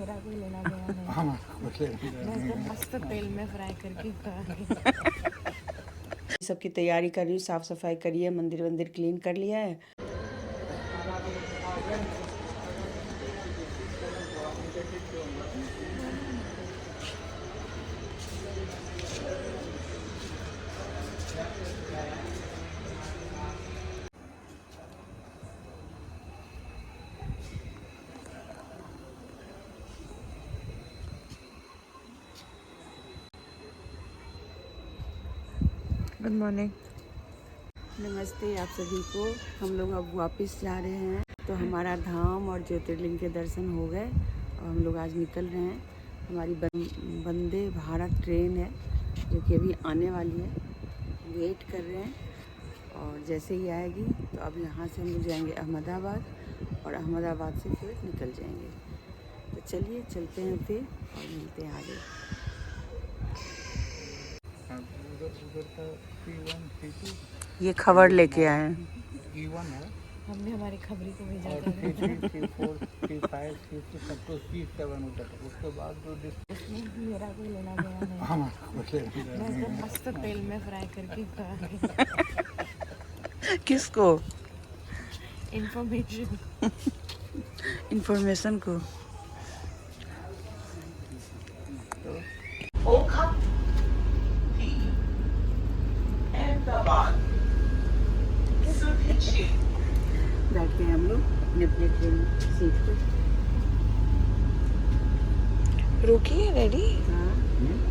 मेरा कोई लेना देना नहीं। हाँ, कुछ मैं इसको मस्त तेल में फ्राई करके खा सबकी तैयारी कर रही हूँ, साफ़ सफाई करी है, मंदिर वंदिर क्लीन कर लिया है। Good morning. नमस्ते आप सभी को। हम लोग अब वापस जा रहे हैं, तो हमारा धाम और ज्योतिर्लिंग के दर्शन हो गए और हम लोग आज निकल रहे हैं। हमारी वंदे भारत ट्रेन है जो कि अभी आने वाली है, वेट कर रहे हैं और जैसे ही आएगी तो अब यहाँ से हम लोग जाएंगे अहमदाबाद और अहमदाबाद से फिर निकल जाएंगे। तो चलिए चलते हैं फिर और मिलते हैं आगे। ये खबर लेके आए हैं। E1 है हमने हमारी खबरी को भेजा और था। C3, C4, C5, C6 सब तो C7 होता था। उसके बाद जो मेरा कोई लेना देना नहीं। हाँ, कुछ मैं इसको मस्त तेल में फ्राई करके खा किसको? इंफॉर्मेशन इंफॉर्मेशन को। बैठ गए हम लोग अपने अपने ट्रेन सीट पे। रुकी है रेडी, हाँ,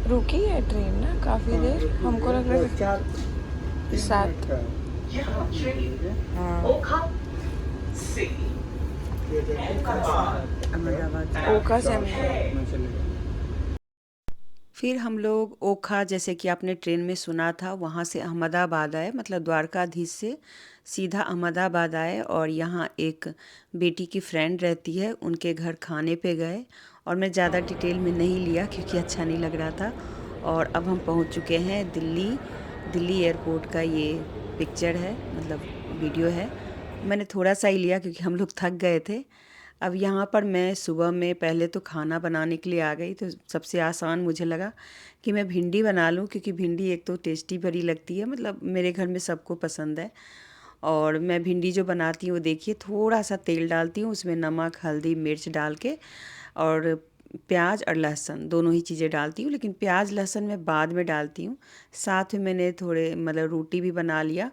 रुकी है ट्रेन ना काफी देर। हमको लग रहा है 7। हाँ अहमदाबाद। ओखा से फिर हम लोग ओखा, जैसे कि आपने ट्रेन में सुना था, वहाँ से अहमदाबाद आए, मतलब द्वारकाधीश से सीधा अहमदाबाद आए और यहाँ एक बेटी की फ्रेंड रहती है, उनके घर खाने पे गए और मैं ज़्यादा डिटेल में नहीं लिया क्योंकि अच्छा नहीं लग रहा था। और अब हम पहुँच चुके हैं दिल्ली। दिल्ली एयरपोर्ट का ये पिक्चर है, मतलब वीडियो है। मैंने थोड़ा सा ही लिया क्योंकि हम लोग थक गए थे। अब यहाँ पर मैं सुबह में पहले तो खाना बनाने के लिए आ गई, तो सबसे आसान मुझे लगा कि मैं भिंडी बना लूँ क्योंकि भिंडी एक तो टेस्टी बड़ी लगती है, मतलब मेरे घर में सबको पसंद है। और मैं भिंडी जो बनाती हूँ, देखिए थोड़ा सा तेल डालती हूँ, उसमें नमक हल्दी मिर्च डाल के और प्याज और लहसुन दोनों ही चीज़ें डालती हूँ, लेकिन प्याज लहसुन मैं बाद में डालती हूँ। साथ में मैंने थोड़े मतलब रोटी भी बना लिया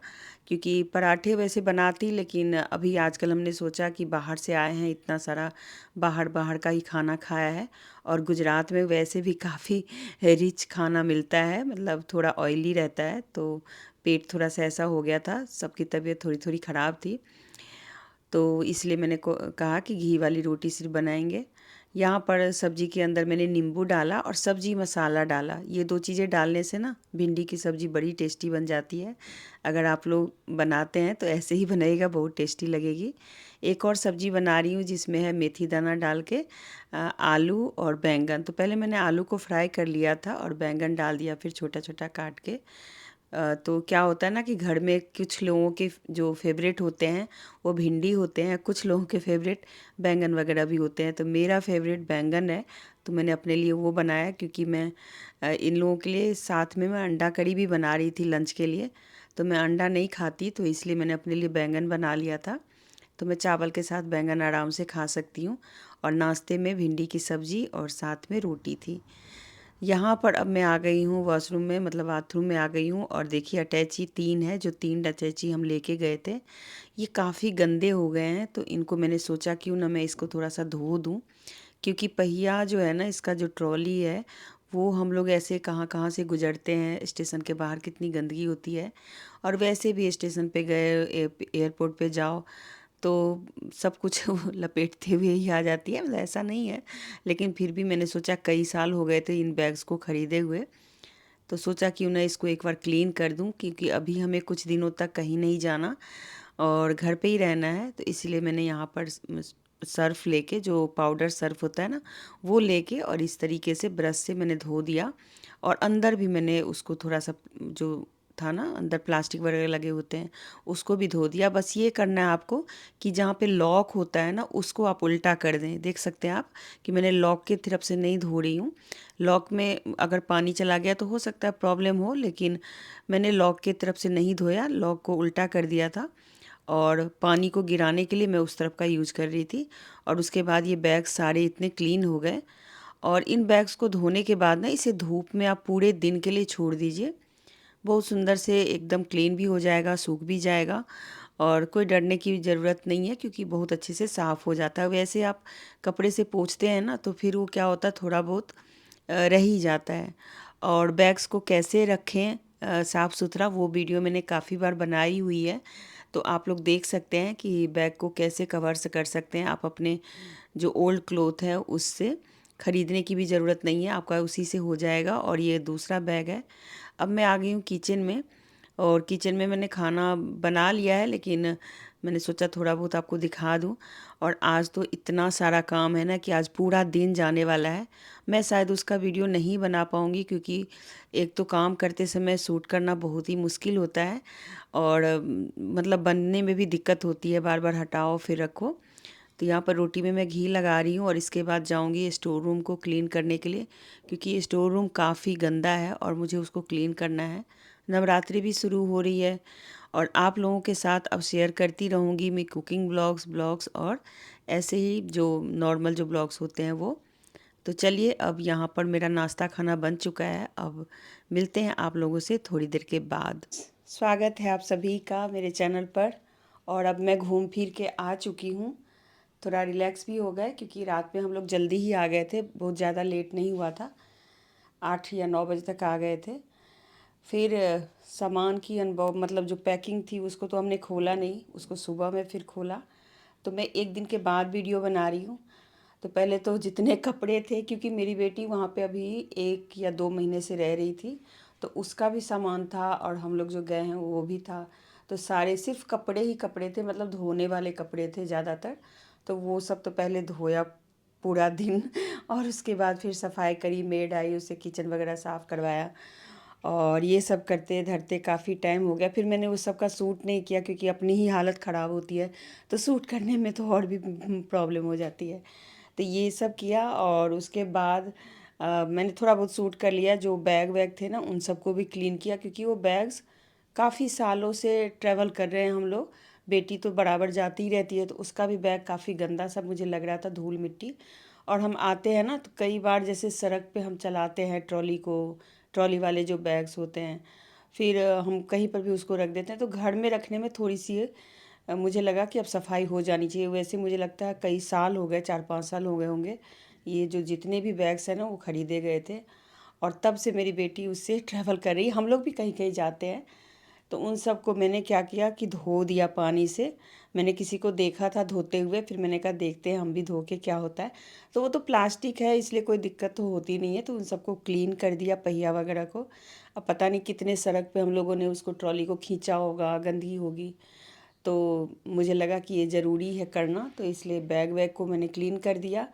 क्योंकि पराठे वैसे बनाती, लेकिन अभी आजकल हमने सोचा कि बाहर से आए हैं, इतना सारा बाहर बाहर का ही खाना खाया है और गुजरात में वैसे भी काफ़ी रिच खाना मिलता है, मतलब थोड़ा ऑयली रहता है, तो पेट थोड़ा सा ऐसा हो गया था, सबकी तबीयत थोड़ी थोड़ी ख़राब थी, तो इसलिए मैंने कहा कि घी वाली रोटी सिर्फ बनाएंगे। यहाँ पर सब्ज़ी के अंदर मैंने नींबू डाला और सब्ज़ी मसाला डाला। ये 2 चीज़ें डालने से ना भिंडी की सब्ज़ी बड़ी टेस्टी बन जाती है। अगर आप लोग बनाते हैं तो ऐसे ही बनाइएगा, बहुत टेस्टी लगेगी। एक और सब्ज़ी बना रही हूँ जिसमें है मेथी दाना डाल के आलू और बैंगन। तो पहले मैंने आलू को फ्राई कर लिया था और बैंगन डाल दिया फिर छोटा छोटा काट के। तो क्या होता है ना कि घर में कुछ लोगों के जो फेवरेट होते हैं वो भिंडी होते हैं, कुछ लोगों के फेवरेट बैंगन वगैरह भी होते हैं। तो मेरा फेवरेट बैंगन है, तो मैंने अपने लिए वो बनाया क्योंकि मैं इन लोगों के लिए साथ में मैं अंडा करी भी बना रही थी लंच के लिए। तो मैं अंडा नहीं खाती, तो इसलिए मैंने अपने लिए बैंगन बना लिया था। तो मैं चावल के साथ बैंगन आराम से खा सकती हूँ। और नाश्ते में भिंडी की सब्ज़ी और साथ में रोटी थी। यहाँ पर अब मैं आ गई हूँ वॉशरूम में, मतलब बाथरूम में आ गई हूँ और देखिए अटैची 3 है, जो 3 अटैची हम लेके गए थे, ये काफ़ी गंदे हो गए हैं। तो इनको मैंने सोचा क्यों ना मैं इसको थोड़ा सा धो दूँ, क्योंकि पहिया जो है ना, इसका जो ट्रॉली है, वो हम लोग ऐसे कहाँ कहाँ से गुजरते हैं, स्टेशन के बाहर कितनी गंदगी होती है। और वैसे भी स्टेशन पे गए, एयरपोर्ट पे जाओ तो सब कुछ वो लपेटते हुए ही आ जाती है, मतलब ऐसा नहीं है, लेकिन फिर भी मैंने सोचा कई साल हो गए थे इन बैग्स को ख़रीदे हुए, तो सोचा क्यों ना इसको एक बार क्लीन कर दूं, क्योंकि अभी हमें कुछ दिनों तक कहीं नहीं जाना और घर पे ही रहना है। तो इसलिए मैंने यहाँ पर सर्फ़ लेके, जो पाउडर सर्फ़ होता है ना, वो लेके और इस तरीके से ब्रश से मैंने धो दिया। और अंदर भी मैंने उसको थोड़ा सा जो था ना, अंदर प्लास्टिक वगैरह लगे होते हैं, उसको भी धो दिया। बस ये करना है आपको कि जहाँ पे लॉक होता है ना, उसको आप उल्टा कर दें। देख सकते हैं आप कि मैंने लॉक की तरफ से नहीं धो रही हूँ। लॉक में अगर पानी चला गया तो हो सकता है प्रॉब्लम हो, लेकिन मैंने लॉक की तरफ से नहीं धोया, लॉक को उल्टा कर दिया था और पानी को गिराने के लिए मैं उस तरफ का यूज़ कर रही थी। और उसके बाद ये बैग सारे इतने क्लीन हो गए। और इन बैग्स को धोने के बाद ना इसे धूप में आप पूरे दिन के लिए छोड़ दीजिए, बहुत सुंदर से एकदम क्लीन भी हो जाएगा, सूख भी जाएगा और कोई डरने की ज़रूरत नहीं है क्योंकि बहुत अच्छे से साफ़ हो जाता है। वैसे आप कपड़े से पोंछते हैं ना तो फिर वो क्या होता है, थोड़ा बहुत रह ही जाता है। और बैग्स को कैसे रखें साफ़ सुथरा, वो वीडियो मैंने काफ़ी बार बनाई हुई है, तो आप लोग देख सकते हैं कि बैग को कैसे कवर से कर सकते हैं। आप अपने जो ओल्ड क्लॉथ है उससे ख़रीदने की भी ज़रूरत नहीं है, आपका उसी से हो जाएगा। और ये दूसरा बैग है। अब मैं आ गई हूँ किचन में, और किचन में मैंने खाना बना लिया है, लेकिन मैंने सोचा थोड़ा बहुत आपको दिखा दूँ। और आज तो इतना सारा काम है ना कि आज पूरा दिन जाने वाला है। मैं शायद उसका वीडियो नहीं बना पाऊँगी क्योंकि एक तो काम करते समय शूट करना बहुत ही मुश्किल होता है और मतलब बनने में भी दिक्कत होती है, बार बार हटाओ फिर रखो। तो यहाँ पर रोटी में मैं घी लगा रही हूँ और इसके बाद जाऊँगी स्टोर रूम को क्लीन करने के लिए, क्योंकि ये स्टोर रूम काफ़ी गंदा है और मुझे उसको क्लीन करना है। नवरात्रि भी शुरू हो रही है और आप लोगों के साथ अब शेयर करती रहूँगी मैं कुकिंग ब्लॉग्स और ऐसे ही जो नॉर्मल जो ब्लॉग्स होते हैं वो। तो चलिए, अब यहाँ पर मेरा नाश्ता खाना बन चुका है। अब मिलते हैं आप लोगों से थोड़ी देर के बाद। स्वागत है आप सभी का मेरे चैनल पर। और अब मैं घूम फिर के आ चुकी हूँ, थोड़ा रिलैक्स भी हो गए क्योंकि रात में हम लोग जल्दी ही आ गए थे, बहुत ज़्यादा लेट नहीं हुआ था, 8 या 9 बजे तक आ गए थे। फिर सामान की मतलब जो पैकिंग थी उसको तो हमने खोला नहीं, उसको सुबह में फिर खोला। तो मैं एक दिन के बाद वीडियो बना रही हूँ। तो पहले तो जितने कपड़े थे, क्योंकि मेरी बेटी वहाँ पे अभी 1 या 2 महीने से रह रही थी, तो उसका भी सामान था और हम लोग जो गए हैं वो भी था। तो सारे सिर्फ कपड़े ही कपड़े थे, मतलब धोने वाले कपड़े थे ज़्यादातर। तो वो सब तो पहले धोया पूरा दिन और उसके बाद फिर सफाई करी, मेड आई, उसे किचन वगैरह साफ़ करवाया और ये सब करते धरते काफ़ी टाइम हो गया। फिर मैंने उस सब का सूट नहीं किया क्योंकि अपनी ही हालत ख़राब होती है, तो सूट करने में तो और भी प्रॉब्लम हो जाती है। तो ये सब किया और उसके बाद मैंने थोड़ा बहुत सूट कर लिया। जो बैग वैग थे ना उन सबको भी क्लीन किया क्योंकि वो बैग्स काफ़ी सालों से ट्रैवल कर रहे हैं हम लोग। बेटी तो बराबर जाती ही रहती है, तो उसका भी बैग काफ़ी गंदा सा मुझे लग रहा था, धूल मिट्टी। और हम आते हैं ना तो कई बार जैसे सड़क पे हम चलाते हैं ट्रॉली को, ट्रॉली वाले जो बैग्स होते हैं, फिर हम कहीं पर भी उसको रख देते हैं, तो घर में रखने में थोड़ी सी मुझे लगा कि अब सफाई हो जानी चाहिए। वैसे मुझे लगता है कई साल हो गए, 4-5 साल हो गए होंगे ये जो जितने भी बैग्स हैं ना वो ख़रीदे गए थे। और तब से मेरी बेटी उससे ट्रैवल कर रही है। हम लोग भी कहीं कहीं जाते हैं तो उन सब को मैंने क्या किया कि धो दिया पानी से। मैंने किसी को देखा था धोते हुए, फिर मैंने कहा देखते हैं हम भी धो के क्या होता है। तो वो तो प्लास्टिक है इसलिए कोई दिक्कत तो होती नहीं है, तो उन सबको क्लीन कर दिया, पहिया वगैरह को। अब पता नहीं कितने सड़क पे हम लोगों ने उसको ट्रॉली को खींचा होगा, गंदी होगी, तो मुझे लगा कि ये ज़रूरी है करना, तो इसलिए बैग वैग को मैंने क्लीन कर दिया।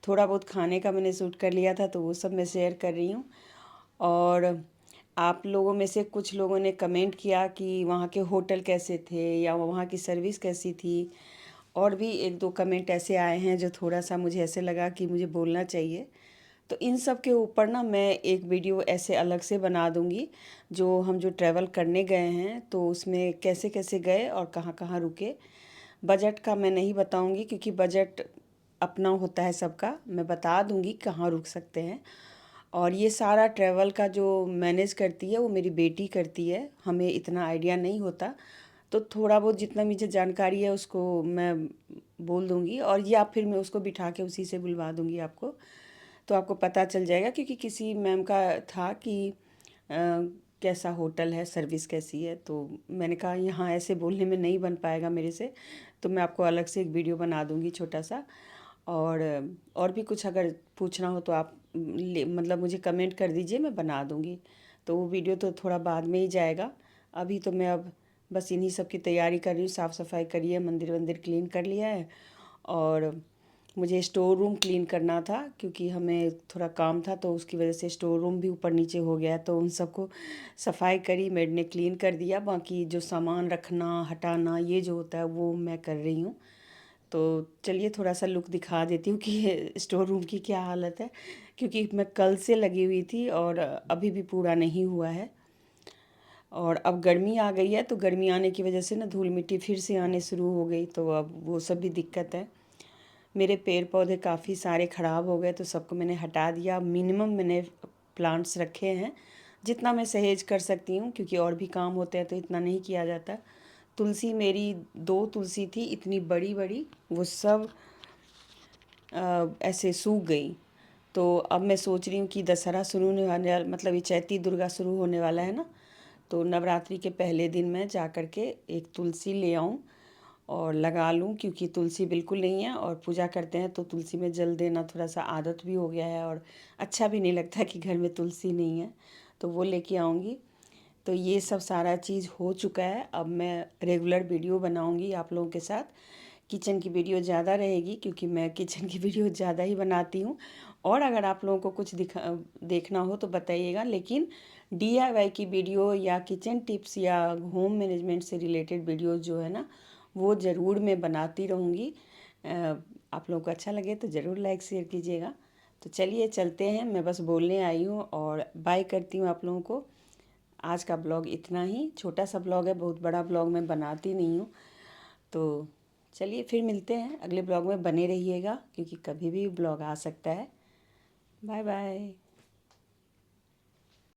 थोड़ा बहुत खाने का मैंने शूट कर लिया था तो वो सब मैं शेयर कर रही हूँ। और आप लोगों में से कुछ लोगों ने कमेंट किया कि वहाँ के होटल कैसे थे या वहाँ की सर्विस कैसी थी, और भी 1-2 कमेंट ऐसे आए हैं जो थोड़ा सा मुझे ऐसे लगा कि मुझे बोलना चाहिए। तो इन सब के ऊपर ना मैं एक वीडियो ऐसे अलग से बना दूँगी, जो हम जो ट्रैवल करने गए हैं तो उसमें कैसे कैसे गए और कहाँ कहाँ रुके। बजट का मैं नहीं बताऊँगी क्योंकि बजट अपना होता है सबका, मैं बता दूँगी कहाँ रुक सकते हैं। और ये सारा ट्रैवल का जो मैनेज करती है वो मेरी बेटी करती है, हमें इतना आइडिया नहीं होता। तो थोड़ा बहुत जितना मुझे जानकारी है उसको मैं बोल दूँगी, और या फिर मैं उसको बिठा के उसी से बुलवा दूँगी आपको, तो आपको पता चल जाएगा। क्योंकि किसी मैम का था कि कैसा होटल है, सर्विस कैसी है, तो मैंने कहा यहाँ ऐसे बोलने में नहीं बन पाएगा मेरे से, तो मैं आपको अलग से एक वीडियो बना दूँगी छोटा सा। और भी कुछ अगर पूछना हो तो आप मतलब मुझे कमेंट कर दीजिए, मैं बना दूँगी। तो वो वीडियो तो थोड़ा बाद में ही जाएगा। अभी तो मैं अब बस इन्हीं सब की तैयारी कर रही हूँ, साफ़ सफाई करी है, मंदिर वंदिर क्लीन कर लिया है और मुझे स्टोर रूम क्लीन करना था क्योंकि हमें थोड़ा काम था, तो उसकी वजह से स्टोर रूम भी ऊपर नीचे हो गया। तो उन सबको सफाई करी, मेड ने क्लीन कर दिया। बाकी जो सामान रखना हटाना ये जो होता है वो मैं कर रही हूँ। तो चलिए थोड़ा सा लुक दिखा देती हूँ कि स्टोर रूम की क्या हालत है, क्योंकि मैं कल से लगी हुई थी और अभी भी पूरा नहीं हुआ है। और अब गर्मी आ गई है, तो गर्मी आने की वजह से ना धूल मिट्टी फिर से आने शुरू हो गई, तो अब वो सब भी दिक्कत है। मेरे पेड़ पौधे काफ़ी सारे ख़राब हो गए, तो सबको मैंने हटा दिया। मिनिमम मैंने प्लांट्स रखे हैं, जितना मैं सहेज कर सकती हूँ, क्योंकि और भी काम होते हैं तो इतना नहीं किया जाता। तुलसी मेरी 2 तुलसी थी इतनी बड़ी बड़ी, वो सब ऐसे सूख गई। तो अब मैं सोच रही हूँ कि दशहरा शुरू होने वाला, मतलब ये चैती दुर्गा शुरू होने वाला है ना, तो नवरात्रि के पहले दिन मैं जा कर के एक तुलसी ले आऊँ और लगा लूँ, क्योंकि तुलसी बिल्कुल नहीं है। और पूजा करते हैं तो तुलसी में जल देना थोड़ा सा आदत भी हो गया है, और अच्छा भी नहीं लगता कि घर में तुलसी नहीं है, तो वो लेके आऊँगी। तो ये सब सारा चीज़ हो चुका है। अब मैं रेगुलर वीडियो बनाऊँगी आप लोगों के साथ। किचन की वीडियो ज़्यादा रहेगी, क्योंकि मैं किचन की वीडियो ज़्यादा ही बनाती हूँ। और अगर आप लोगों को कुछ देखना हो तो बताइएगा, लेकिन DIY की वीडियो या किचन टिप्स या होम मैनेजमेंट से रिलेटेड वीडियो जो है ना, वो ज़रूर मैं बनाती रहूँगी। आप लोगों को अच्छा लगे तो ज़रूर लाइक शेयर कीजिएगा। तो चलिए चलते हैं, मैं बस बोलने आई हूँ और बाय करती हूँ आप लोगों को। आज का ब्लॉग इतना ही, छोटा सा ब्लॉग है, बहुत बड़ा ब्लॉग मैं बनाती नहीं हूँ। तो चलिए फिर मिलते हैं अगले ब्लॉग में, बने रहिएगा क्योंकि कभी भी ब्लॉग आ सकता है। Bye bye.